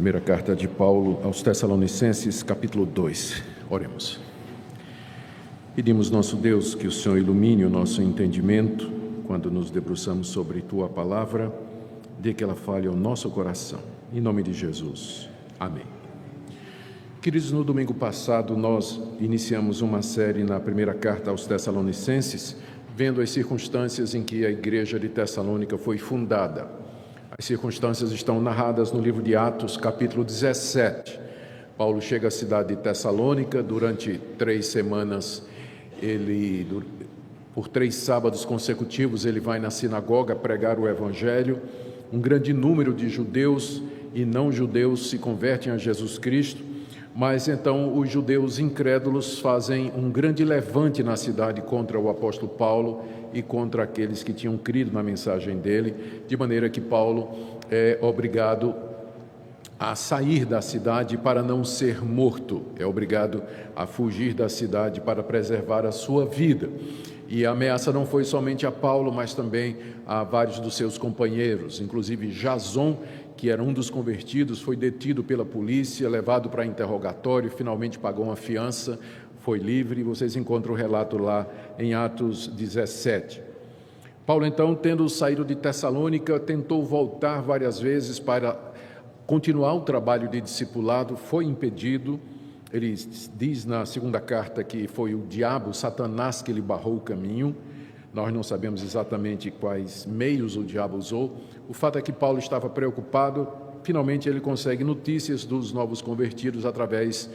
Primeira carta de Paulo aos Tessalonicenses, capítulo 2. Oremos. Pedimos, nosso Deus, que o Senhor ilumine o nosso entendimento quando nos debruçamos sobre Tua Palavra, dê que ela fale ao nosso coração. Em nome de Jesus. Amém. Queridos, no domingo passado nós iniciamos uma série na primeira carta aos Tessalonicenses, vendo as circunstâncias em que a igreja de Tessalônica foi fundada. As circunstâncias estão narradas no livro de Atos, capítulo 17. Paulo chega à cidade de Tessalônica, durante 3 semanas, por 3 sábados consecutivos, ele vai na sinagoga pregar o evangelho. Um grande número de judeus e não judeus se convertem a Jesus Cristo, mas então os judeus incrédulos fazem um grande levante na cidade contra o apóstolo Paulo e contra aqueles que tinham crido na mensagem dele, de maneira que Paulo é obrigado a sair da cidade para não ser morto, é obrigado a fugir da cidade para preservar a sua vida. E a ameaça não foi somente a Paulo, mas também a vários dos seus companheiros, inclusive Jason, que era um dos convertidos, foi detido pela polícia, levado para interrogatório, finalmente pagou uma fiança, foi livre, e vocês encontram o relato lá em Atos 17. Paulo, então, tendo saído de Tessalônica, tentou voltar várias vezes para continuar o trabalho de discipulado, foi impedido. Ele diz na segunda carta que foi o diabo, Satanás, que lhe barrou o caminho. Nós não sabemos exatamente quais meios o diabo usou. O fato é que Paulo estava preocupado. Finalmente ele consegue notícias dos novos convertidos através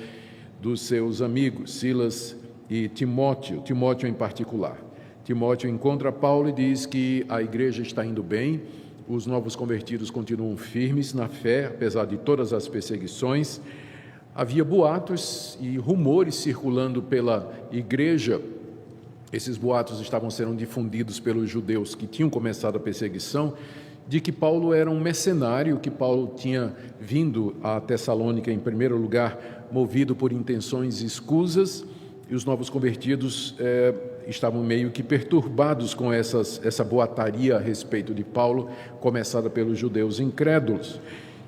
dos seus amigos, Silas e Timóteo em particular. Timóteo encontra Paulo e diz que a igreja está indo bem, os novos convertidos continuam firmes na fé, apesar de todas as perseguições. Havia boatos e rumores circulando pela igreja. Esses boatos estavam sendo difundidos pelos judeus que tinham começado a perseguição, de que Paulo era um mercenário, que Paulo tinha vindo a Tessalônica, em primeiro lugar, movido por intenções escusas, e os novos convertidos estavam meio que perturbados com essa boataria a respeito de Paulo, começada pelos judeus incrédulos.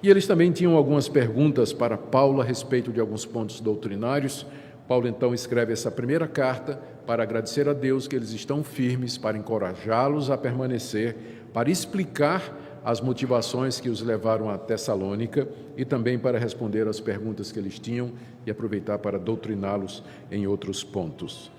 E eles também tinham algumas perguntas para Paulo a respeito de alguns pontos doutrinários. Paulo, então, escreve essa primeira carta para agradecer a Deus que eles estão firmes, para encorajá-los a permanecer, para explicar as motivações que os levaram a Tessalônica e também para responder às perguntas que eles tinham e aproveitar para doutriná-los em outros pontos.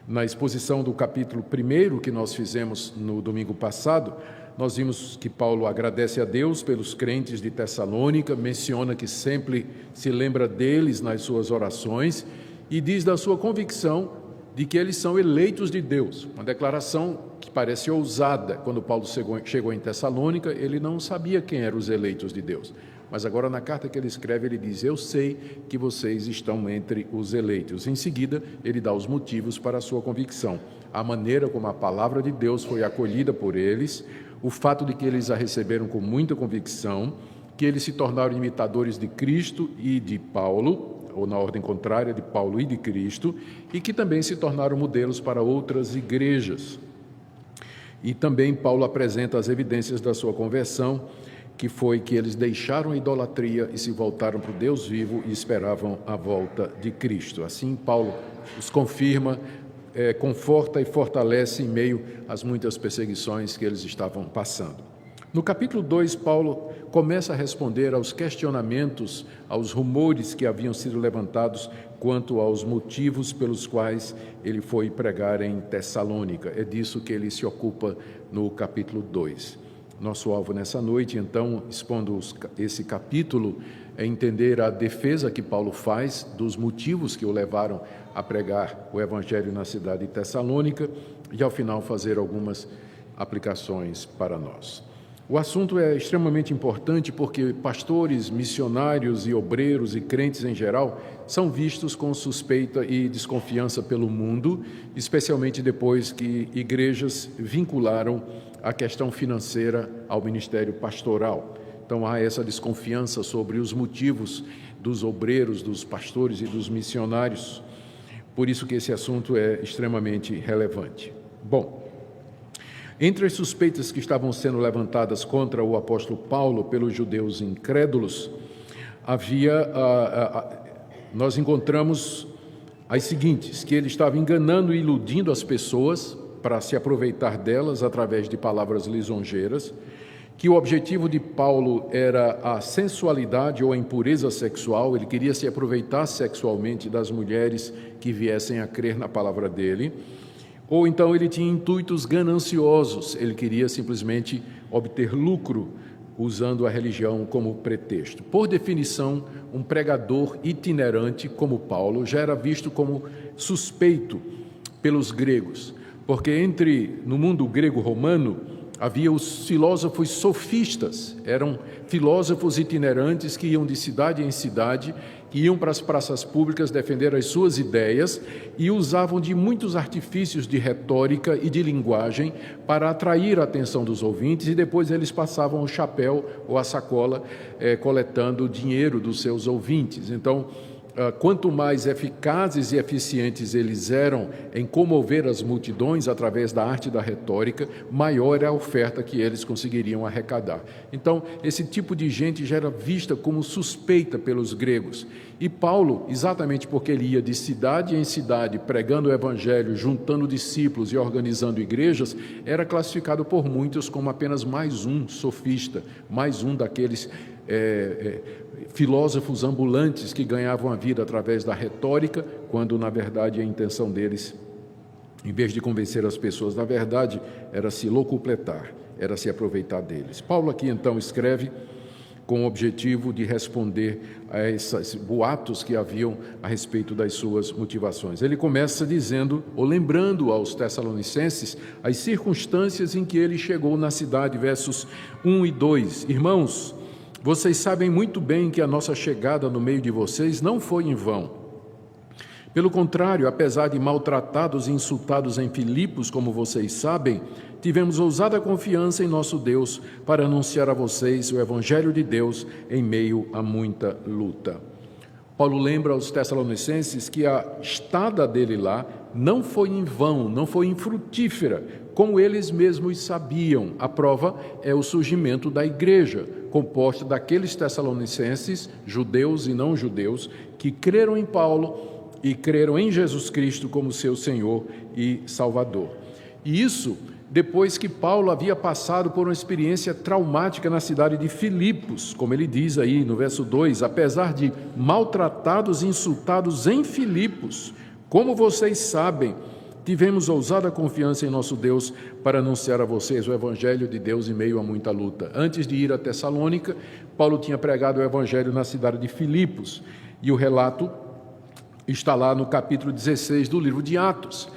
Na exposição do capítulo 1 que nós fizemos no domingo passado, nós vimos que Paulo agradece a Deus pelos crentes de Tessalônica, menciona que sempre se lembra deles nas suas orações e diz da sua convicção de que eles são eleitos de Deus. Uma declaração que parece ousada. Quando Paulo chegou em Tessalônica, ele não sabia quem eram os eleitos de Deus. Mas agora, na carta que ele escreve, ele diz: eu sei que vocês estão entre os eleitos. Em seguida, ele dá os motivos para a sua convicção. A maneira como a palavra de Deus foi acolhida por eles, o fato de que eles a receberam com muita convicção, que eles se tornaram imitadores de Cristo e de Paulo, ou na ordem contrária, de Paulo e de Cristo, e que também se tornaram modelos para outras igrejas. E também Paulo apresenta as evidências da sua conversão, que foi que eles deixaram a idolatria e se voltaram para o Deus vivo e esperavam a volta de Cristo. Assim, Paulo os confirma, conforta e fortalece em meio às muitas perseguições que eles estavam passando. No capítulo 2, Paulo começa a responder aos questionamentos, aos rumores que haviam sido levantados quanto aos motivos pelos quais ele foi pregar em Tessalônica. É disso que ele se ocupa no capítulo 2. Nosso alvo nessa noite, então, expondo esse capítulo, é entender a defesa que Paulo faz dos motivos que o levaram a pregar o evangelho na cidade de Tessalônica e, ao final, fazer algumas aplicações para nós. O assunto é extremamente importante porque pastores, missionários e obreiros e crentes em geral são vistos com suspeita e desconfiança pelo mundo, especialmente depois que igrejas vincularam a questão financeira ao ministério pastoral. Então há essa desconfiança sobre os motivos dos obreiros, dos pastores e dos missionários. Por isso que esse assunto é extremamente relevante. Bom, entre as suspeitas que estavam sendo levantadas contra o apóstolo Paulo pelos judeus incrédulos, nós encontramos as seguintes, que ele estava enganando e iludindo as pessoas para se aproveitar delas através de palavras lisonjeiras, que o objetivo de Paulo era a sensualidade ou a impureza sexual, ele queria se aproveitar sexualmente das mulheres que viessem a crer na palavra dele, ou então ele tinha intuitos gananciosos, ele queria simplesmente obter lucro usando a religião como pretexto. Por definição, um pregador itinerante como Paulo já era visto como suspeito pelos gregos, porque no mundo grego-romano havia os filósofos sofistas, eram filósofos itinerantes que iam de cidade em cidade, que iam para as praças públicas defender as suas ideias e usavam de muitos artifícios de retórica e de linguagem para atrair a atenção dos ouvintes, e depois eles passavam o chapéu ou a sacola coletando o dinheiro dos seus ouvintes. Então, quanto mais eficazes e eficientes eles eram em comover as multidões através da arte da retórica, maior é a oferta que eles conseguiriam arrecadar. Então, esse tipo de gente já era vista como suspeita pelos gregos. E Paulo, exatamente porque ele ia de cidade em cidade pregando o evangelho, juntando discípulos e organizando igrejas, era classificado por muitos como apenas mais um sofista, mais um daqueles filósofos ambulantes que ganhavam a vida através da retórica, quando na verdade a intenção deles, em vez de convencer as pessoas, na verdade era se locupletar, era se aproveitar deles. Paulo aqui então escreve com o objetivo de responder a esses boatos que haviam a respeito das suas motivações. Ele começa dizendo, ou lembrando aos Tessalonicenses, as circunstâncias em que ele chegou na cidade, versos 1 e 2. Irmãos, vocês sabem muito bem que a nossa chegada no meio de vocês não foi em vão. Pelo contrário, apesar de maltratados e insultados em Filipos, como vocês sabem, tivemos ousada confiança em nosso Deus para anunciar a vocês o Evangelho de Deus em meio a muita luta. Paulo lembra aos Tessalonicenses que a estada dele lá não foi em vão, não foi infrutífera, como eles mesmos sabiam. A prova é o surgimento da igreja, composta daqueles Tessalonicenses, judeus e não judeus, que creram em Paulo e creram em Jesus Cristo como seu Senhor e Salvador. E isso depois que Paulo havia passado por uma experiência traumática na cidade de Filipos, como ele diz aí no verso 2, apesar de maltratados e insultados em Filipos, como vocês sabem, tivemos ousada confiança em nosso Deus para anunciar a vocês o Evangelho de Deus em meio a muita luta. Antes de ir a Tessalônica, Paulo tinha pregado o Evangelho na cidade de Filipos, e o relato está lá no capítulo 16 do livro de Atos.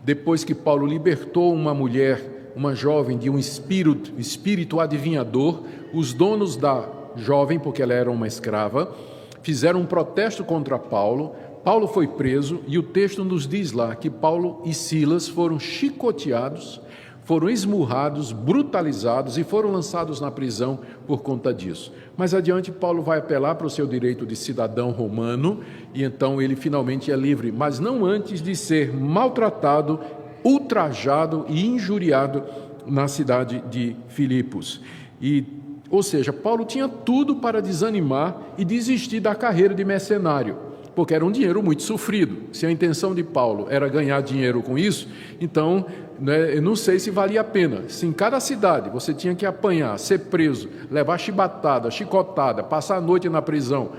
Depois que Paulo libertou uma mulher, uma jovem, de um espírito adivinhador, os donos da jovem, porque ela era uma escrava, fizeram um protesto contra Paulo. Paulo foi preso e o texto nos diz lá que Paulo e Silas foram chicoteados, foram esmurrados, brutalizados e foram lançados na prisão por conta disso. Mais adiante, Paulo vai apelar para o seu direito de cidadão romano e então ele finalmente é livre, mas não antes de ser maltratado, ultrajado e injuriado na cidade de Filipos. Ou seja, Paulo tinha tudo para desanimar e desistir da carreira de mercenário, porque era um dinheiro muito sofrido. Se a intenção de Paulo era ganhar dinheiro com isso, então, eu não sei se valia a pena. Se em cada cidade você tinha que apanhar, ser preso, levar chibatada, chicotada, passar a noite na prisão,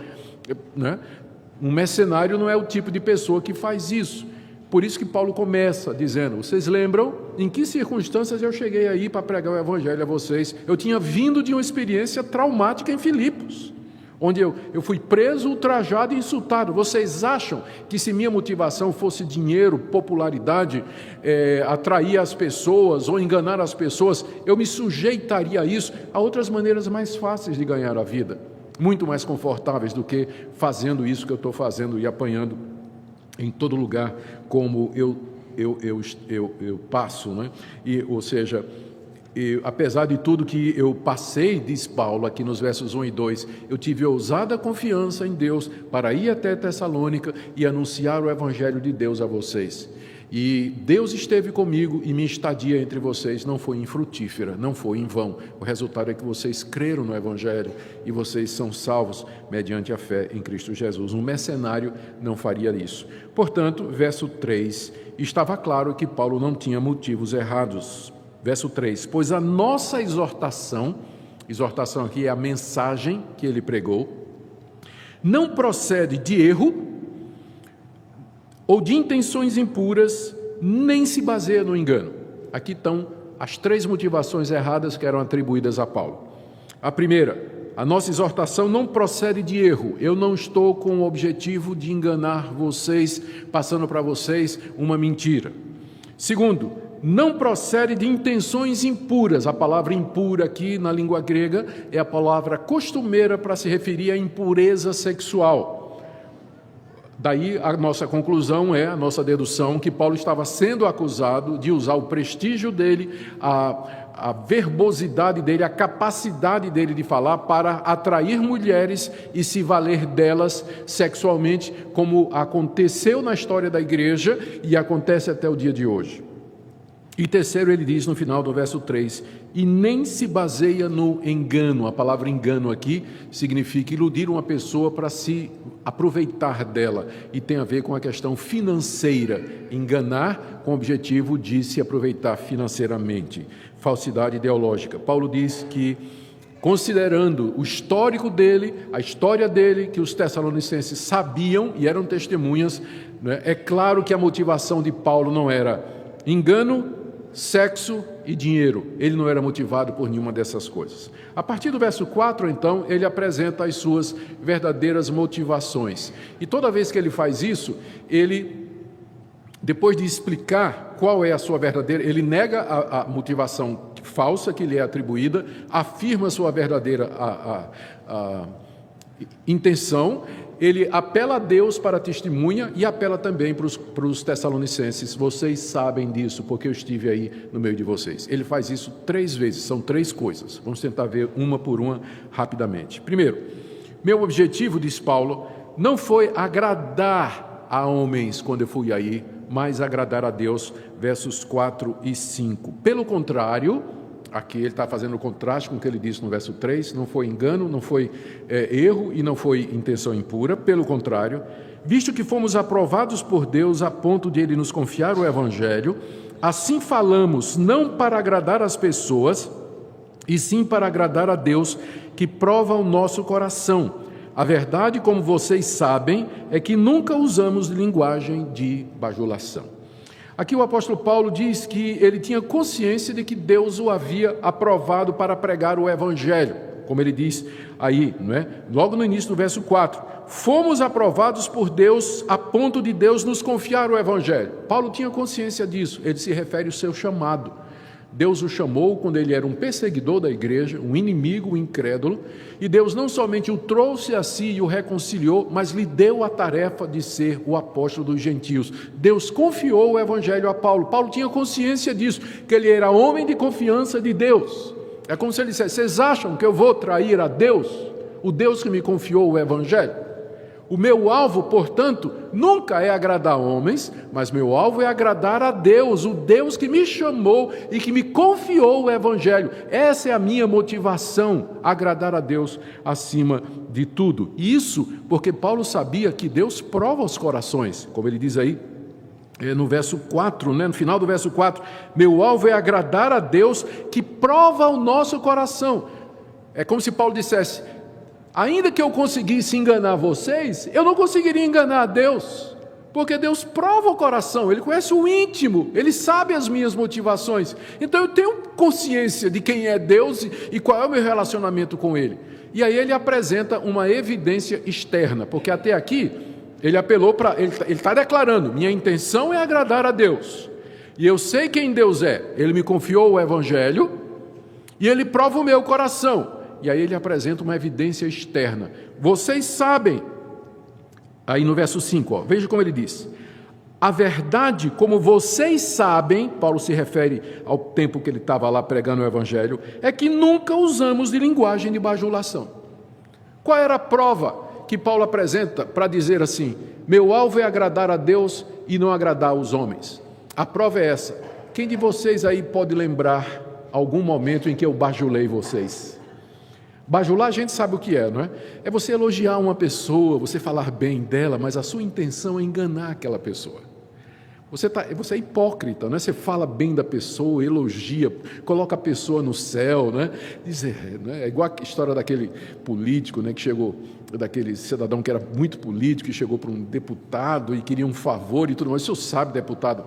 um mercenário não é o tipo de pessoa que faz isso. Por isso que Paulo começa dizendo, vocês lembram em que circunstâncias eu cheguei aí para pregar o Evangelho a vocês? Eu tinha vindo de uma experiência traumática em Filipos, onde eu fui preso, ultrajado e insultado. Vocês acham que se minha motivação fosse dinheiro, popularidade, atrair as pessoas ou enganar as pessoas, eu me sujeitaria a isso, a outras maneiras mais fáceis de ganhar a vida, muito mais confortáveis do que fazendo isso que eu estou fazendo e apanhando em todo lugar como eu passo, né? Ou seja, apesar de tudo que eu passei, diz Paulo aqui nos versos 1 e 2, eu tive ousada confiança em Deus para ir até Tessalônica e anunciar o Evangelho de Deus a vocês. E Deus esteve comigo e minha estadia entre vocês não foi infrutífera, não foi em vão. O resultado é que vocês creram no Evangelho e vocês são salvos mediante a fé em Cristo Jesus. Um mercenário não faria isso. Portanto, verso 3, estava claro que Paulo não tinha motivos errados. Verso 3, pois a nossa exortação aqui é a mensagem que ele pregou, não procede de erro ou de intenções impuras, nem se baseia no engano. Aqui estão as 3 motivações erradas que eram atribuídas a Paulo. A primeira, a nossa exortação não procede de erro. Eu não estou com o objetivo de enganar vocês, passando para vocês uma mentira. Segundo, não procede de intenções impuras. A palavra impura aqui na língua grega é a palavra costumeira para se referir à impureza sexual. Daí a nossa conclusão a nossa dedução, que Paulo estava sendo acusado de usar o prestígio dele, a verbosidade dele, a capacidade dele de falar para atrair mulheres e se valer delas sexualmente, como aconteceu na história da igreja e acontece até o dia de hoje. E terceiro, ele diz no final do verso 3, e nem se baseia no engano. A palavra engano aqui significa iludir uma pessoa para se aproveitar dela, e tem a ver com a questão financeira, enganar com o objetivo de se aproveitar financeiramente, falsidade ideológica. Paulo diz que, considerando o histórico dele, a história dele, que os tessalonicenses sabiam e eram testemunhas, né, é claro que a motivação de Paulo não era engano, sexo e dinheiro. Ele não era motivado por nenhuma dessas coisas. A partir do verso 4, então, ele apresenta as suas verdadeiras motivações. E toda vez que ele faz isso, ele, depois de explicar qual é a sua verdadeira, ele nega a motivação falsa que lhe é atribuída, afirma a sua verdadeira intenção. Ele apela a Deus para a testemunha e apela também para os tessalonicenses. Vocês sabem disso, porque eu estive aí no meio de vocês. Ele faz isso 3 vezes, são 3 coisas. Vamos tentar ver uma por uma rapidamente. Primeiro, meu objetivo, diz Paulo, não foi agradar a homens quando eu fui aí, mas agradar a Deus, versos 4 e 5. Pelo contrário, aqui ele está fazendo o contraste com o que ele disse no verso 3, não foi engano, não foi erro e não foi intenção impura, pelo contrário, visto que fomos aprovados por Deus a ponto de Ele nos confiar o Evangelho, assim falamos não para agradar as pessoas, e sim para agradar a Deus, que prova o nosso coração. A verdade, como vocês sabem, é que nunca usamos linguagem de bajulação. Aqui o apóstolo Paulo diz que ele tinha consciência de que Deus o havia aprovado para pregar o Evangelho, como ele diz aí, não é? Logo no início do verso 4, fomos aprovados por Deus a ponto de Deus nos confiar o Evangelho. Paulo tinha consciência disso, ele se refere ao seu chamado. Deus o chamou quando ele era um perseguidor da igreja, um inimigo, um incrédulo, e Deus não somente o trouxe a si e o reconciliou, mas lhe deu a tarefa de ser o apóstolo dos gentios. Deus confiou o Evangelho a Paulo. Paulo tinha consciência disso, que ele era homem de confiança de Deus. É como se ele dissesse, vocês acham que eu vou trair a Deus, o Deus que me confiou o Evangelho? O meu alvo, portanto, nunca é agradar homens, mas meu alvo é agradar a Deus, o Deus que me chamou e que me confiou o Evangelho. Essa é a minha motivação, agradar a Deus acima de tudo. Isso porque Paulo sabia que Deus prova os corações, como ele diz aí no verso 4, no final do verso 4, meu alvo é agradar a Deus que prova o nosso coração. É como se Paulo dissesse, ainda que eu conseguisse enganar vocês, eu não conseguiria enganar a Deus, porque Deus prova o coração, Ele conhece o íntimo, Ele sabe as minhas motivações, então eu tenho consciência de quem é Deus e qual é o meu relacionamento com Ele. E aí ele apresenta uma evidência externa, porque até aqui ele apelou para, ele está declarando, minha intenção é agradar a Deus, e eu sei quem Deus é, Ele me confiou o Evangelho, e Ele prova o meu coração. E aí ele apresenta uma evidência externa. Vocês sabem, aí no verso 5, veja como ele diz. A verdade, como vocês sabem, Paulo se refere ao tempo que ele estava lá pregando o Evangelho, é que nunca usamos de linguagem de bajulação. Qual era a prova que Paulo apresenta para dizer assim, meu alvo é agradar a Deus e não agradar os homens? A prova é essa. Quem de vocês aí pode lembrar algum momento em que eu bajulei vocês? Bajular a gente sabe o que é, não é? É você elogiar uma pessoa, você falar bem dela, mas a sua intenção é enganar aquela pessoa. Você é hipócrita, não é? Você fala bem da pessoa, elogia, coloca a pessoa no céu, né? É igual a história daquele político, né, que chegou, daquele cidadão que era muito político, que chegou para um deputado e queria um favor e tudo mais. O senhor sabe, deputado,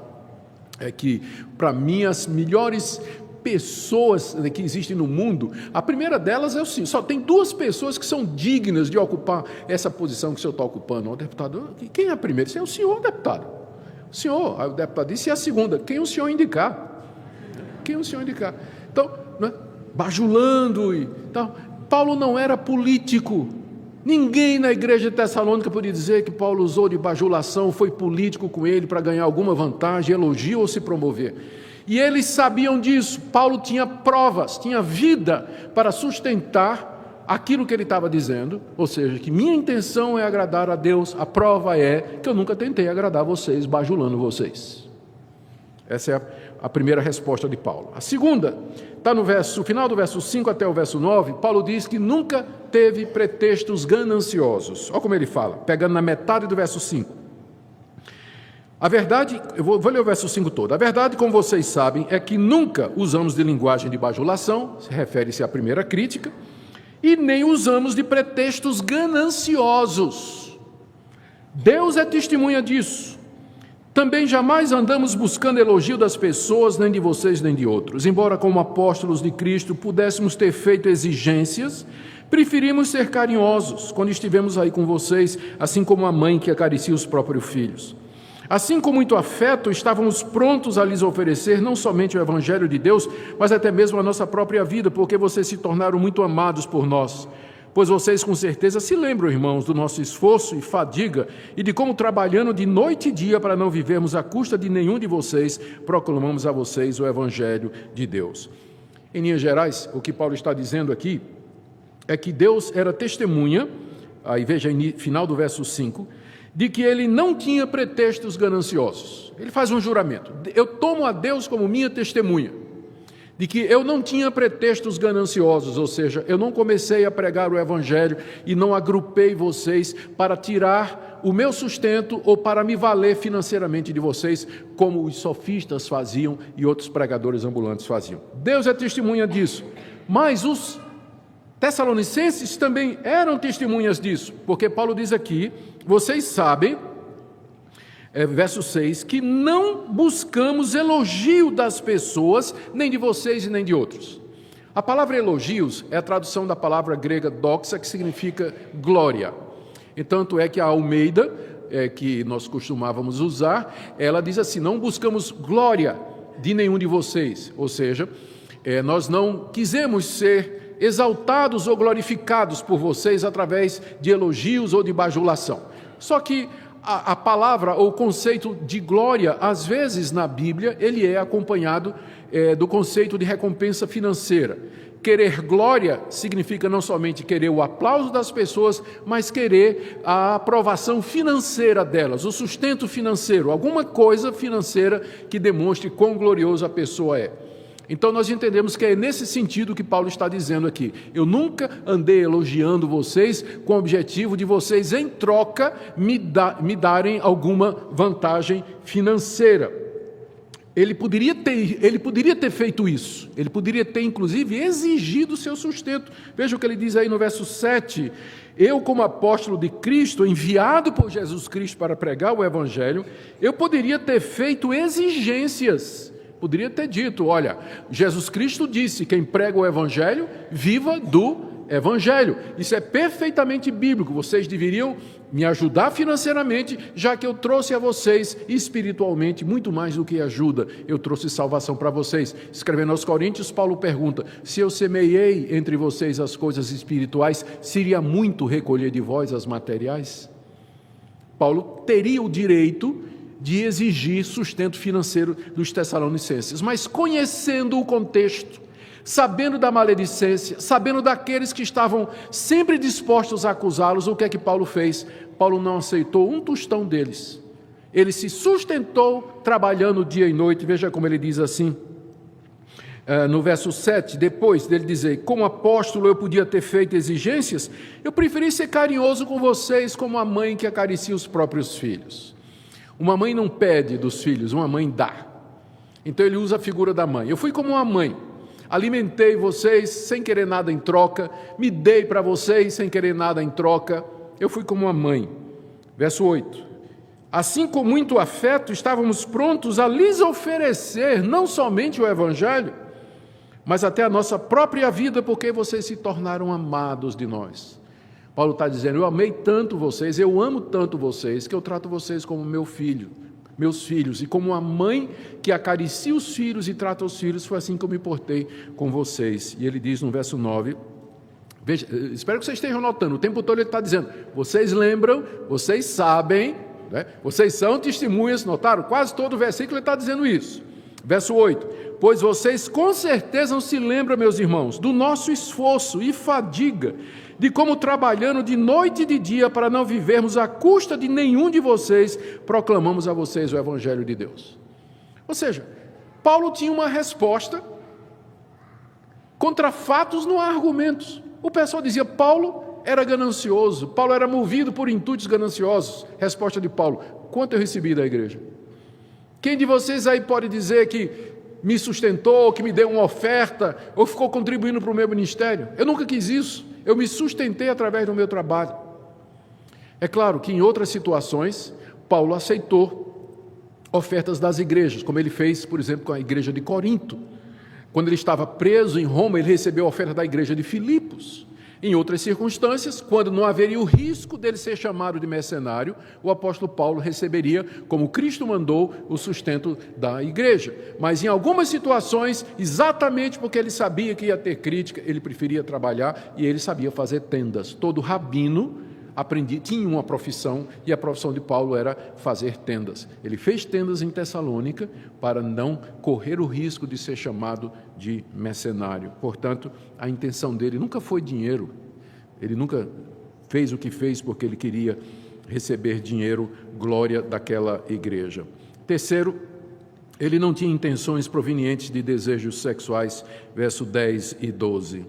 é que para mim as melhores pessoas que existem no mundo, a primeira delas é o senhor. Só tem 2 pessoas que são dignas de ocupar essa posição que o senhor está ocupando. O deputado, quem é a primeira? Isso é o senhor, deputado. O senhor, aí o deputado disse, e a segunda? Quem o senhor indicar? Quem o senhor indicar? Então, né, bajulando e tal. Paulo não era político. Ninguém na igreja de Tessalônica podia dizer que Paulo usou de bajulação, foi político com ele para ganhar alguma vantagem, elogio ou se promover. E eles sabiam disso. Paulo tinha provas, tinha vida para sustentar aquilo que ele estava dizendo, ou seja, que minha intenção é agradar a Deus. A prova é que eu nunca tentei agradar vocês, bajulando vocês. Essa é a primeira resposta de Paulo. A segunda, está no final do verso 5 até o verso 9, Paulo diz que nunca teve pretextos gananciosos. Olha como ele fala, pegando na metade do verso 5. A verdade, eu vou ler o verso 5 todo. A verdade, como vocês sabem, é que nunca usamos de linguagem de bajulação, refere-se à primeira crítica, e nem usamos de pretextos gananciosos. Deus é testemunha disso. Também jamais andamos buscando elogio das pessoas, nem de vocês, nem de outros. Embora como apóstolos de Cristo pudéssemos ter feito exigências, preferimos ser carinhosos quando estivemos aí com vocês, assim como a mãe que acaricia os próprios filhos. Assim, com muito afeto, estávamos prontos a lhes oferecer não somente o Evangelho de Deus, mas até mesmo a nossa própria vida, porque vocês se tornaram muito amados por nós. Pois vocês com certeza se lembram, irmãos, do nosso esforço e fadiga e de como trabalhando de noite e dia para não vivermos à custa de nenhum de vocês, proclamamos a vocês o Evangelho de Deus. Em linhas gerais, o que Paulo está dizendo aqui é que Deus era testemunha, aí veja final do verso 5, de que ele não tinha pretextos gananciosos. Ele faz um juramento. Eu tomo a Deus como minha testemunha, de que eu não tinha pretextos gananciosos, ou seja, eu não comecei a pregar o Evangelho e não agrupei vocês para tirar o meu sustento ou para me valer financeiramente de vocês, como os sofistas faziam e outros pregadores ambulantes faziam. Deus é testemunha disso, mas os Tessalonicenses também eram testemunhas disso, porque Paulo diz aqui, vocês sabem, verso 6, que não buscamos elogio das pessoas, nem de vocês e nem de outros. A palavra elogios é a tradução da palavra grega doxa, que significa glória. E tanto é que a Almeida, que nós costumávamos usar, ela diz assim, não buscamos glória de nenhum de vocês, ou seja, nós não quisemos ser exaltados ou glorificados por vocês através de elogios ou de bajulação. Só que a palavra ou o conceito de glória, às vezes na Bíblia, ele é acompanhado do conceito de recompensa financeira. Querer glória significa não somente querer o aplauso das pessoas, mas querer a aprovação financeira delas, o sustento financeiro, alguma coisa financeira que demonstre quão gloriosa a pessoa é. Então nós entendemos que é nesse sentido que Paulo está dizendo aqui. Eu nunca andei elogiando vocês com o objetivo de vocês, em troca, me darem alguma vantagem financeira. Ele poderia ter feito isso. Ele poderia ter, inclusive, exigido o seu sustento. Veja o que ele diz aí no verso 7. Eu, como apóstolo de Cristo, enviado por Jesus Cristo para pregar o Evangelho, eu poderia ter feito exigências. Poderia ter dito, olha, Jesus Cristo disse, quem prega o Evangelho, viva do Evangelho. Isso é perfeitamente bíblico, vocês deveriam me ajudar financeiramente, já que eu trouxe a vocês espiritualmente muito mais do que ajuda, eu trouxe salvação para vocês. Escrevendo aos Coríntios, Paulo pergunta, se eu semeei entre vocês as coisas espirituais, seria muito recolher de vós as materiais? Paulo teria o direito de exigir sustento financeiro dos Tessalonicenses, mas conhecendo o contexto, sabendo da maledicência, sabendo daqueles que estavam sempre dispostos a acusá-los, o que é que Paulo fez? Paulo não aceitou um tostão deles, Ele se sustentou trabalhando dia e noite. Veja como ele diz assim, no verso 7, depois dele dizer: como apóstolo eu podia ter feito exigências, eu preferi ser carinhoso com vocês como a mãe que acaricia os próprios filhos. Uma mãe não pede dos filhos, uma mãe dá. Então ele usa a figura da mãe. Eu fui como uma mãe, alimentei vocês sem querer nada em troca, me dei para vocês sem querer nada em troca. Eu fui como uma mãe. Verso 8: assim com muito afeto estávamos prontos a lhes oferecer não somente o Evangelho, mas até a nossa própria vida, porque vocês se tornaram amados de nós. Paulo está dizendo: eu amei tanto vocês, eu amo tanto vocês, que eu trato vocês como meus filhos, e como uma mãe que acaricia os filhos e trata os filhos, foi assim que eu me portei com vocês. E ele diz no verso 9, veja, espero que vocês estejam notando, o tempo todo ele está dizendo: vocês lembram, vocês sabem, né? Vocês são testemunhas, notaram? Quase todo o versículo ele está dizendo isso. Verso 8: pois vocês com certeza não se lembram, meus irmãos, do nosso esforço e fadiga, de como trabalhando de noite e de dia para não vivermos à custa de nenhum de vocês, proclamamos a vocês o Evangelho de Deus. Ou seja, Paulo tinha uma resposta contra fatos, não há argumentos. O pessoal dizia: Paulo era ganancioso, Paulo era movido por intuitos gananciosos. Resposta de Paulo: quanto eu recebi da igreja? Quem de vocês aí pode dizer que me sustentou, que me deu uma oferta, ou ficou contribuindo para o meu ministério? Eu nunca quis isso, eu me sustentei através do meu trabalho. É claro que em outras situações, Paulo aceitou ofertas das igrejas, como ele fez, por exemplo, com a igreja de Corinto. Quando ele estava preso em Roma, ele recebeu a oferta da igreja de Filipos. Em outras circunstâncias, quando não haveria o risco dele ser chamado de mercenário, o apóstolo Paulo receberia, como Cristo mandou, o sustento da igreja. Mas em algumas situações, exatamente porque ele sabia que ia ter crítica, ele preferia trabalhar e ele sabia fazer tendas. Todo rabino tinha uma profissão, e a profissão de Paulo era fazer tendas. Ele fez tendas em Tessalônica para não correr o risco de ser chamado de mercenário. Portanto, a intenção dele nunca foi dinheiro. Ele nunca fez o que fez porque ele queria receber dinheiro, glória daquela igreja. Terceiro, ele não tinha intenções provenientes de desejos sexuais, verso 10 e 12.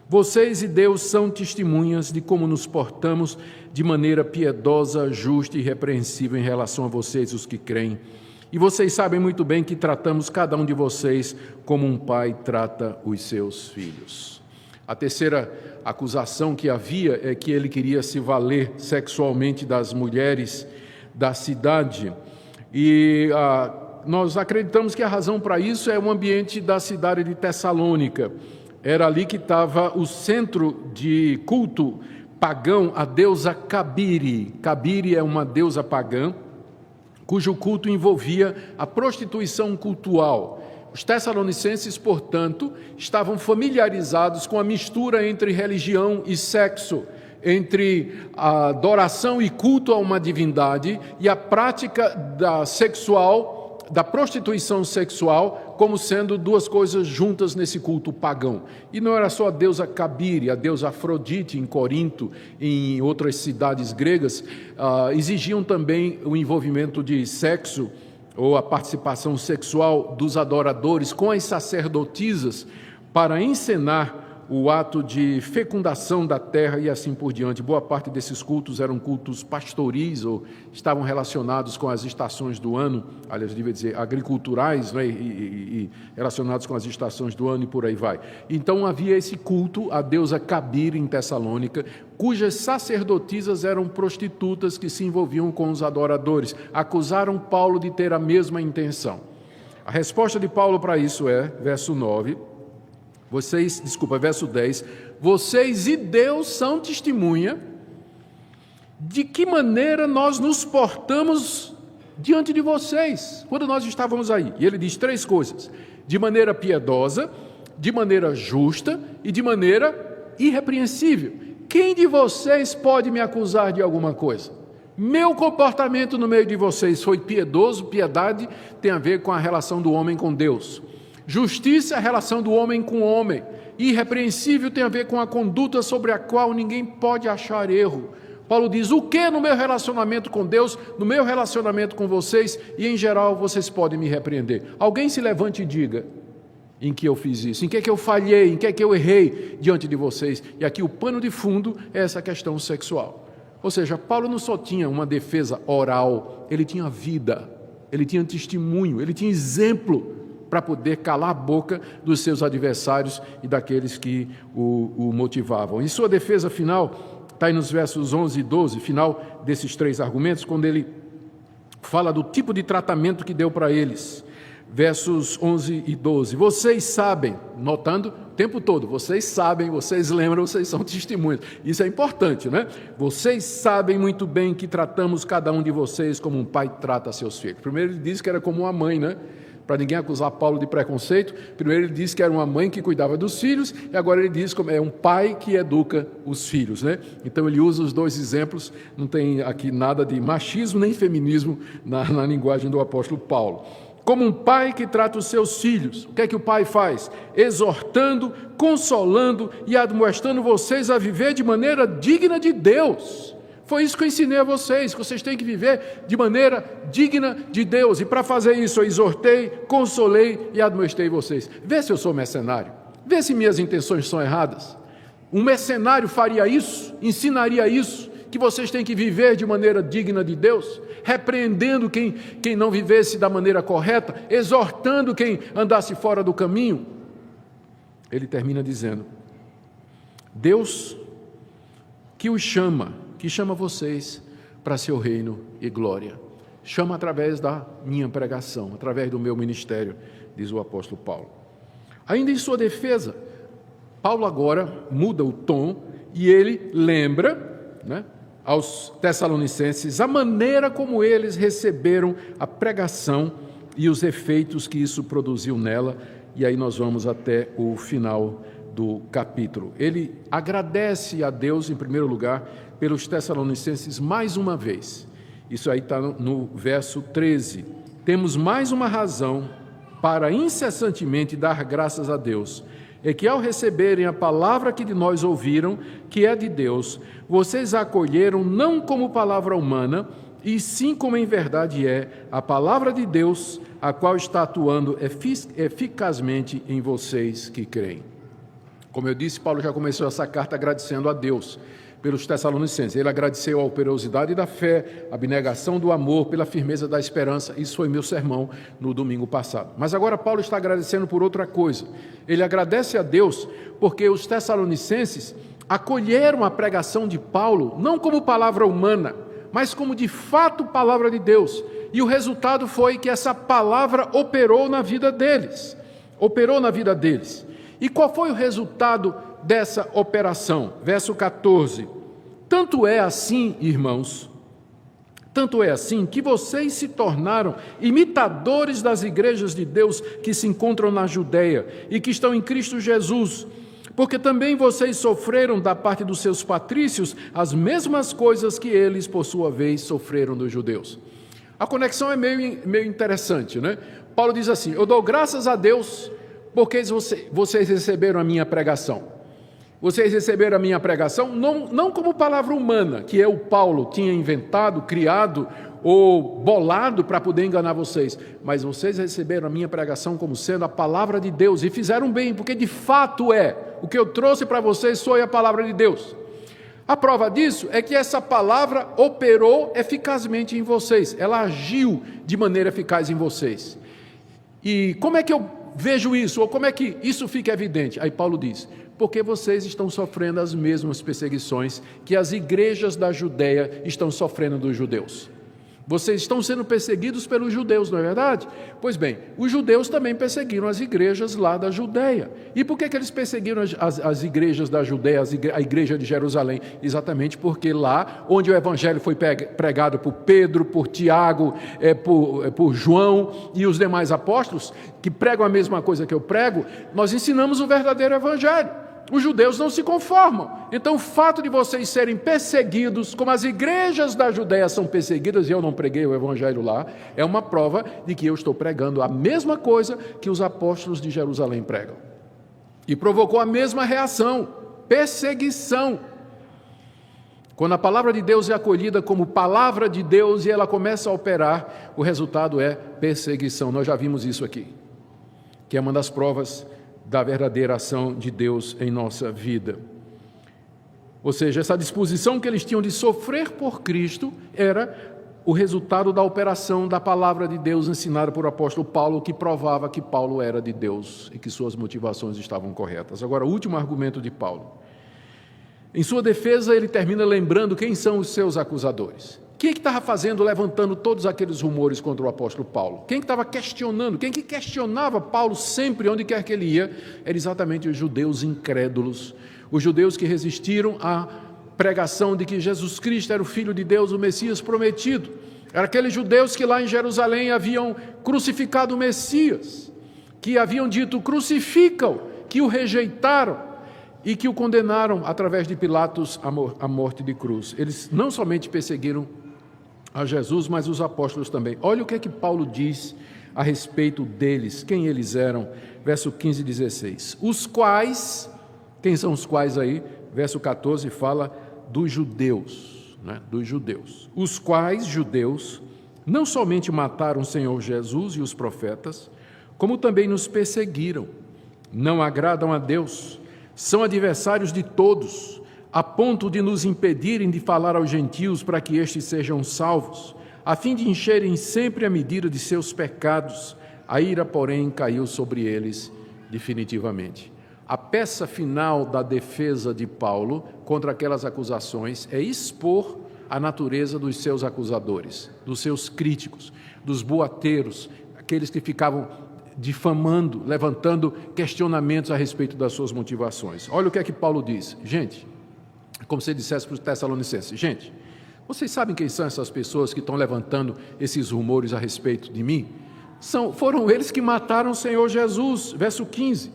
Vocês e Deus são testemunhas de como nos portamos de maneira piedosa, justa e irrepreensível em relação a vocês, os que creem. E vocês sabem muito bem que tratamos cada um de vocês como um pai trata os seus filhos. A terceira acusação que havia é que ele queria se valer sexualmente das mulheres da cidade. E nós acreditamos que a razão para isso é o ambiente da cidade de Tessalônica. Era ali que estava o centro de culto pagão, a deusa Cabire. Cabire é uma deusa pagã, cujo culto envolvia a prostituição cultual. Os tessalonicenses, portanto, estavam familiarizados com a mistura entre religião e sexo, entre a adoração e culto a uma divindade e a prática da prostituição sexual, como sendo duas coisas juntas nesse culto pagão. E não era só a deusa Cabire, a deusa Afrodite em Corinto, em outras cidades gregas, exigiam também o envolvimento de sexo ou a participação sexual dos adoradores com as sacerdotisas para encenar o ato de fecundação da terra e assim por diante. Boa parte desses cultos eram cultos pastoris ou estavam relacionados com as estações do ano, aliás, devia dizer agriculturais, né, e relacionados com as estações do ano e por aí vai. Então havia esse culto à deusa Cabire em Tessalônica, cujas sacerdotisas eram prostitutas que se envolviam com os adoradores. Acusaram Paulo de ter a mesma intenção. A resposta de Paulo para isso é, verso 10, vocês e Deus são testemunha de que maneira nós nos portamos diante de vocês, quando nós estávamos aí. E ele diz três coisas: de maneira piedosa, de maneira justa e de maneira irrepreensível. Quem de vocês pode me acusar de alguma coisa? Meu comportamento no meio de vocês foi piedoso. Piedade tem a ver com a relação do homem com Deus. Justiça é a relação do homem com o homem. Irrepreensível tem a ver com a conduta sobre a qual ninguém pode achar erro. Paulo diz, o que no meu relacionamento com Deus, no meu relacionamento com vocês, e em geral vocês podem me repreender. Alguém se levante e diga, em que eu fiz isso, em que eu falhei, em que eu errei diante de vocês. E aqui o pano de fundo é essa questão sexual. Ou seja, Paulo não só tinha uma defesa oral, ele tinha vida, ele tinha testemunho, ele tinha exemplo para poder calar a boca dos seus adversários e daqueles que o motivavam. Em sua defesa final, está aí nos versos 11 e 12, final desses 3 argumentos, quando ele fala do tipo de tratamento que deu para eles. Versos 11 e 12, vocês sabem, notando o tempo todo, vocês sabem, vocês lembram, vocês são testemunhas, isso é importante, né? Vocês sabem muito bem que tratamos cada um de vocês como um pai trata seus filhos. Primeiro ele disse que era como uma mãe, né? Para ninguém acusar Paulo de preconceito, primeiro ele disse que era uma mãe que cuidava dos filhos, e agora ele diz que é um pai que educa os filhos, né? Então ele usa os 2 exemplos, não tem aqui nada de machismo nem feminismo na linguagem do apóstolo Paulo. Como um pai que trata os seus filhos. O que é que o pai faz? Exortando, consolando e admoestando vocês a viver de maneira digna de Deus. Foi isso que eu ensinei a vocês, que vocês têm que viver de maneira digna de Deus. E para fazer isso eu exortei, consolei e admoestei vocês. Vê se eu sou mercenário. Vê se minhas intenções são erradas. Um mercenário faria isso, ensinaria isso, que vocês têm que viver de maneira digna de Deus, repreendendo quem não vivesse da maneira correta, exortando quem andasse fora do caminho. Ele termina dizendo, Deus que os chama, que chama vocês para seu reino e glória. Chama através da minha pregação, através do meu ministério, diz o apóstolo Paulo. Ainda em sua defesa, Paulo agora muda o tom e ele lembra, né, aos Tessalonicenses a maneira como eles receberam a pregação e os efeitos que isso produziu nela, e aí nós vamos até o final do capítulo. Ele agradece a Deus, em primeiro lugar, pelos Tessalonicenses mais uma vez. Isso aí está no verso 13. Temos mais uma razão para incessantemente dar graças a Deus, é que ao receberem a palavra que de nós ouviram, que é de Deus, vocês a acolheram não como palavra humana, e sim como em verdade é a palavra de Deus, a qual está atuando eficazmente em vocês que creem. Como eu disse, Paulo já começou essa carta agradecendo a Deus pelos Tessalonicenses. Ele agradeceu a operosidade da fé, a abnegação do amor, pela firmeza da esperança. Isso foi meu sermão no domingo passado. Mas agora Paulo está agradecendo por outra coisa. Ele agradece a Deus porque os Tessalonicenses acolheram a pregação de Paulo, não como palavra humana, mas como de fato palavra de Deus. E o resultado foi que essa palavra operou na vida deles. E qual foi o resultado dessa operação? Verso 14. Tanto é assim, irmãos, que vocês se tornaram imitadores das igrejas de Deus que se encontram na Judeia e que estão em Cristo Jesus, porque também vocês sofreram da parte dos seus patrícios as mesmas coisas que eles, por sua vez, sofreram dos judeus. A conexão é meio interessante, né? Paulo diz assim, eu dou graças a Deus porque vocês receberam a minha pregação. Vocês receberam a minha pregação não como palavra humana, que eu, Paulo, tinha inventado, criado ou bolado para poder enganar vocês, mas vocês receberam a minha pregação como sendo a palavra de Deus e fizeram bem, porque de fato o que eu trouxe para vocês foi a palavra de Deus. A prova disso é que essa palavra operou eficazmente em vocês, ela agiu de maneira eficaz em vocês. E como é que eu vejo isso, ou como é que isso fica evidente? Aí Paulo diz, porque vocês estão sofrendo as mesmas perseguições que as igrejas da Judeia estão sofrendo dos judeus. Vocês estão sendo perseguidos pelos judeus, não é verdade? Pois bem, os judeus também perseguiram as igrejas lá da Judeia. E por que eles perseguiram as igrejas da Judeia, a igreja de Jerusalém? Exatamente porque lá, onde o evangelho foi pregado por Pedro, por Tiago, por João e os demais apóstolos, que pregam a mesma coisa que eu prego, nós ensinamos o verdadeiro evangelho. Os judeus não se conformam. Então, o fato de vocês serem perseguidos, como as igrejas da Judeia são perseguidas, e eu não preguei o evangelho lá, é uma prova de que eu estou pregando a mesma coisa que os apóstolos de Jerusalém pregam. E provocou a mesma reação, perseguição. Quando a palavra de Deus é acolhida como palavra de Deus e ela começa a operar, o resultado é perseguição. Nós já vimos isso aqui, que é uma das provas da verdadeira ação de Deus em nossa vida. Ou seja, essa disposição que eles tinham de sofrer por Cristo era o resultado da operação da palavra de Deus ensinada por apóstolo Paulo, que provava que Paulo era de Deus e que suas motivações estavam corretas. Agora, o último argumento de Paulo. Em sua defesa, ele termina lembrando quem são os seus acusadores. Quem estava fazendo, levantando todos aqueles rumores contra o apóstolo Paulo? Quem estava questionando? Quem que questionava Paulo sempre, onde quer que ele ia? Eram exatamente os judeus incrédulos, os judeus que resistiram à pregação de que Jesus Cristo era o Filho de Deus, o Messias prometido. Eram aqueles judeus que lá em Jerusalém haviam crucificado o Messias, que haviam dito, crucificam, que o rejeitaram e que o condenaram, através de Pilatos, à morte de cruz. Eles não somente perseguiram a Jesus, mas os apóstolos também. Olha o que é que Paulo diz a respeito deles, quem eles eram, verso 15 e 16. Os quais, quem são os quais aí? Verso 14 fala dos judeus, né? Dos judeus. Os quais, judeus, não somente mataram o Senhor Jesus e os profetas, como também nos perseguiram, não agradam a Deus, são adversários de todos, a ponto de nos impedirem de falar aos gentios para que estes sejam salvos, a fim de encherem sempre a medida de seus pecados. A ira, porém, caiu sobre eles definitivamente. A peça final da defesa de Paulo contra aquelas acusações é expor a natureza dos seus acusadores, dos seus críticos, dos boateiros, aqueles que ficavam difamando, levantando questionamentos a respeito das suas motivações. Olha o que é que Paulo diz. Gente, como se ele dissesse para os Tessalonicenses, gente, vocês sabem quem são essas pessoas que estão levantando esses rumores a respeito de mim? Foram eles que mataram o Senhor Jesus, verso 15.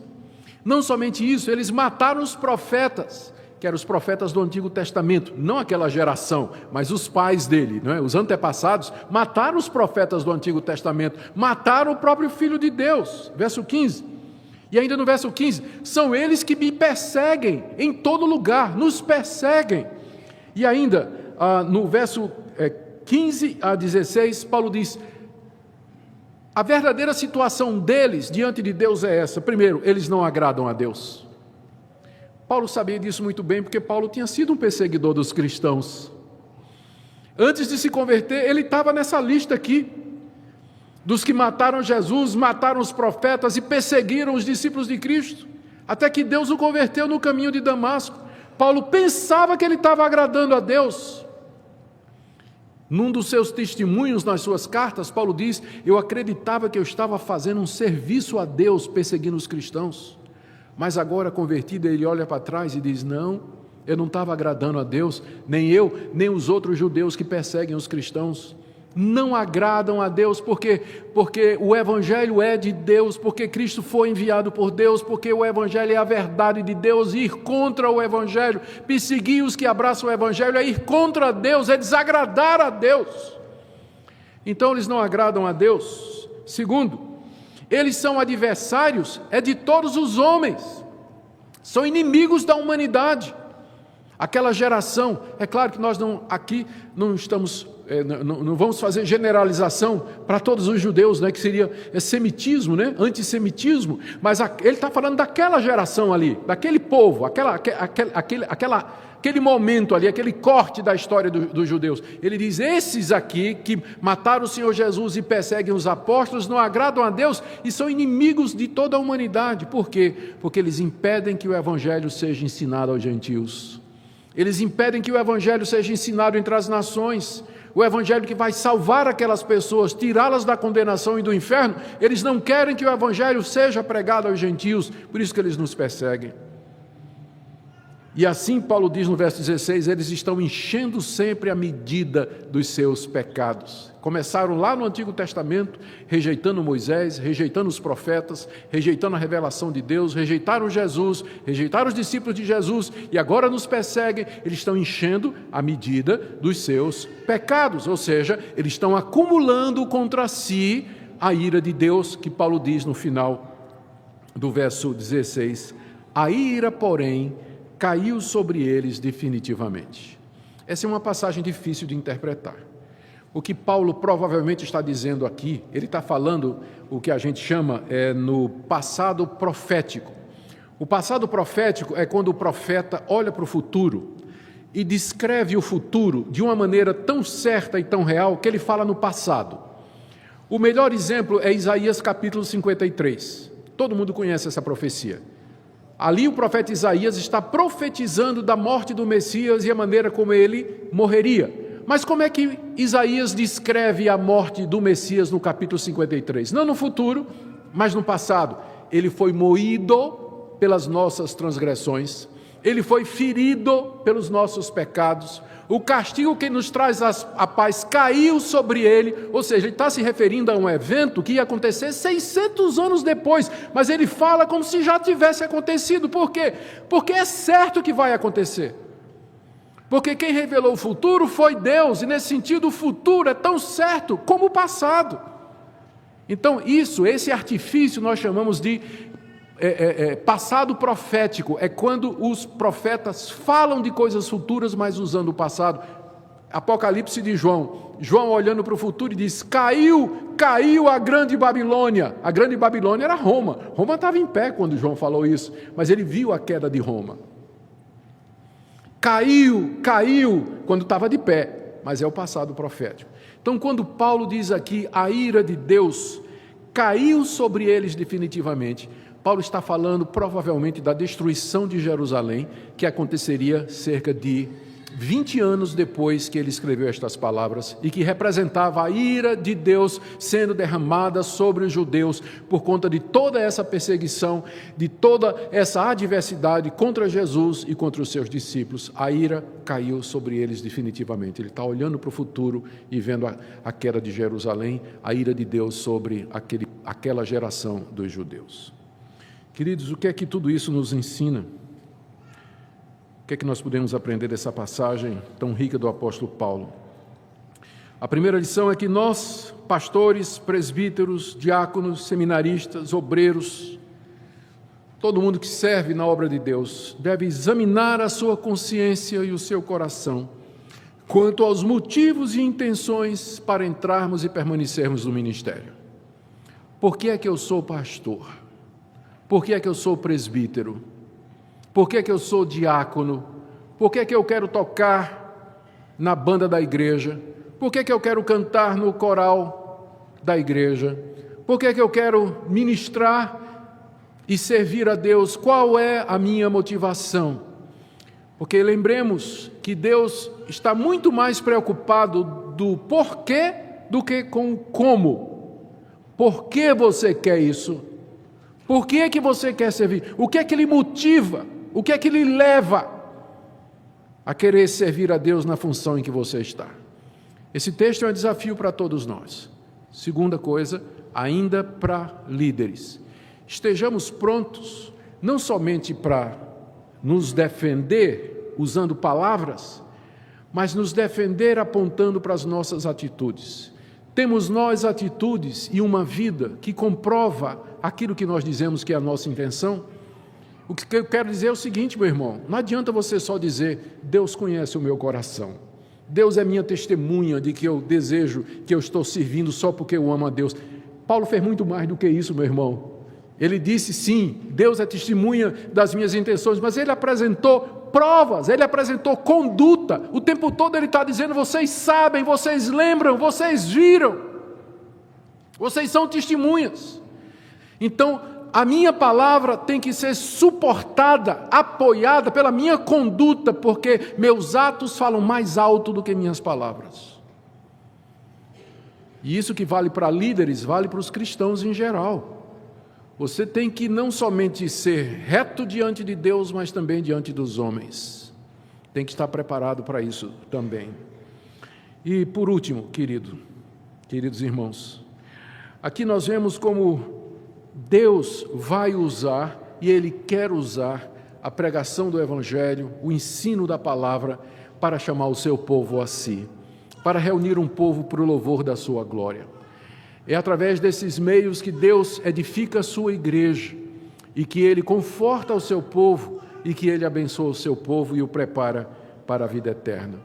Não somente isso, eles mataram os profetas, que eram os profetas do Antigo Testamento, não aquela geração, mas os pais dele, não é? Os antepassados, mataram os profetas do Antigo Testamento, mataram o próprio Filho de Deus, verso 15. E ainda no verso 15, são eles que me perseguem em todo lugar, nos perseguem. E ainda, no verso 15 a 16, Paulo diz, a verdadeira situação deles diante de Deus é essa. Primeiro, eles não agradam a Deus. Paulo sabia disso muito bem, porque Paulo tinha sido um perseguidor dos cristãos. Antes de se converter, ele estava nessa lista aqui, dos que mataram Jesus, mataram os profetas e perseguiram os discípulos de Cristo, até que Deus o converteu no caminho de Damasco. Paulo pensava que ele estava agradando a Deus. Num dos seus testemunhos nas suas cartas, Paulo diz, eu acreditava que eu estava fazendo um serviço a Deus perseguindo os cristãos, mas agora convertido ele olha para trás e diz, não, eu não estava agradando a Deus, nem eu, nem os outros judeus que perseguem os cristãos, não agradam a Deus, porque o Evangelho é de Deus, porque Cristo foi enviado por Deus, porque o Evangelho é a verdade de Deus. Ir contra o Evangelho, perseguir os que abraçam o Evangelho, é ir contra Deus, é desagradar a Deus. Então eles não agradam a Deus. Segundo, eles são adversários, de todos os homens, são inimigos da humanidade. Aquela geração, é claro que nós aqui não estamos, não vamos fazer generalização para todos os judeus, né, que seria semitismo, né, antissemitismo, mas ele está falando daquela geração ali, daquele povo, aquele momento ali, aquele corte da história dos judeus. Ele diz, esses aqui que mataram o Senhor Jesus e perseguem os apóstolos, não agradam a Deus e são inimigos de toda a humanidade. Por quê? Porque eles impedem que o Evangelho seja ensinado aos gentios. Eles impedem que o Evangelho seja ensinado entre as nações. O Evangelho que vai salvar aquelas pessoas, tirá-las da condenação e do inferno, eles não querem que o Evangelho seja pregado aos gentios, por isso que eles nos perseguem. E assim Paulo diz no verso 16, eles estão enchendo sempre a medida dos seus pecados. Começaram lá no Antigo Testamento, rejeitando Moisés, rejeitando os profetas, rejeitando a revelação de Deus, rejeitaram Jesus, rejeitaram os discípulos de Jesus e agora nos perseguem. Eles estão enchendo a medida dos seus pecados, ou seja, eles estão acumulando contra si a ira de Deus, que Paulo diz no final do verso 16, a ira, porém, caiu sobre eles definitivamente. Essa é uma passagem difícil de interpretar. O que Paulo provavelmente está dizendo aqui, ele está falando o que a gente chama no passado profético. O passado profético é quando o profeta olha para o futuro e descreve o futuro de uma maneira tão certa e tão real que ele fala no passado. O melhor exemplo é Isaías capítulo 53. Todo mundo conhece essa profecia. Ali o profeta Isaías está profetizando da morte do Messias e a maneira como ele morreria. Mas como é que Isaías descreve a morte do Messias no capítulo 53? Não no futuro, mas no passado. Ele foi moído pelas nossas transgressões, ele foi ferido pelos nossos pecados, o castigo que nos traz a paz caiu sobre ele, ou seja, ele está se referindo a um evento que ia acontecer 600 anos depois, mas ele fala como se já tivesse acontecido. Por quê? Porque é certo que vai acontecer. Porque quem revelou o futuro foi Deus, e nesse sentido o futuro é tão certo como o passado. Então esse artifício nós chamamos de passado profético, é quando os profetas falam de coisas futuras, mas usando o passado. Apocalipse de João olhando para o futuro e diz: caiu a grande Babilônia. A grande Babilônia era Roma. Roma estava em pé quando João falou isso, mas ele viu a queda de Roma. Caiu, quando estava de pé, mas é o passado profético. Então, quando Paulo diz aqui, a ira de Deus caiu sobre eles definitivamente, Paulo está falando provavelmente da destruição de Jerusalém, que aconteceria cerca de 20 anos depois que ele escreveu estas palavras, e que representava a ira de Deus sendo derramada sobre os judeus por conta de toda essa perseguição, de toda essa adversidade contra Jesus e contra os seus discípulos. A ira caiu sobre eles definitivamente. Ele está olhando para o futuro e vendo a queda de Jerusalém, a ira de Deus sobre aquela geração dos judeus. Queridos, o que é que tudo isso nos ensina? O que é que nós podemos aprender dessa passagem tão rica do apóstolo Paulo? A primeira lição é que nós, pastores, presbíteros, diáconos, seminaristas, obreiros, todo mundo que serve na obra de Deus, deve examinar a sua consciência e o seu coração quanto aos motivos e intenções para entrarmos e permanecermos no ministério. Por que é que eu sou pastor? Por que é que eu sou presbítero? Por que é que eu sou diácono? Por que é que eu quero tocar na banda da igreja? Por que é que eu quero cantar no coral da igreja? Por que é que eu quero ministrar e servir a Deus? Qual é a minha motivação? Porque lembremos que Deus está muito mais preocupado do porquê do que com o como. Por que você quer isso? Por que é que você quer servir? O que é que lhe motiva? O que é que lhe leva a querer servir a Deus na função em que você está? Esse texto é um desafio para todos nós. Segunda coisa, ainda para líderes. Estejamos prontos, não somente para nos defender usando palavras, mas nos defender apontando para as nossas atitudes. Temos nós atitudes e uma vida que comprova aquilo que nós dizemos que é a nossa intenção? O que eu quero dizer é o seguinte, meu irmão, não adianta você só dizer, Deus conhece o meu coração, Deus é minha testemunha de que eu desejo, que eu estou servindo só porque eu amo a Deus. Paulo fez muito mais do que isso, meu irmão. Ele disse sim, Deus é testemunha das minhas intenções, mas ele apresentou provas, ele apresentou conduta. O tempo todo ele está dizendo, vocês sabem, vocês lembram, vocês viram, vocês são testemunhas. Então, a minha palavra tem que ser suportada, apoiada pela minha conduta, porque meus atos falam mais alto do que minhas palavras. E isso que vale para líderes, vale para os cristãos em geral. Você tem que não somente ser reto diante de Deus, mas também diante dos homens. Tem que estar preparado para isso também. E por último, queridos irmãos, aqui nós vemos como Deus vai usar, e Ele quer usar, a pregação do Evangelho, o ensino da palavra, para chamar o seu povo a si, para reunir um povo para o louvor da sua glória. É através desses meios que Deus edifica a sua igreja, e que Ele conforta o seu povo, e que Ele abençoa o seu povo e o prepara para a vida eterna.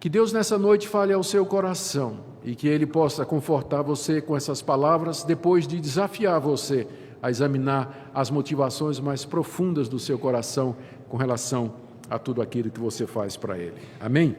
Que Deus nessa noite fale ao seu coração e que Ele possa confortar você com essas palavras depois de desafiar você a examinar as motivações mais profundas do seu coração com relação a tudo aquilo que você faz para Ele. Amém?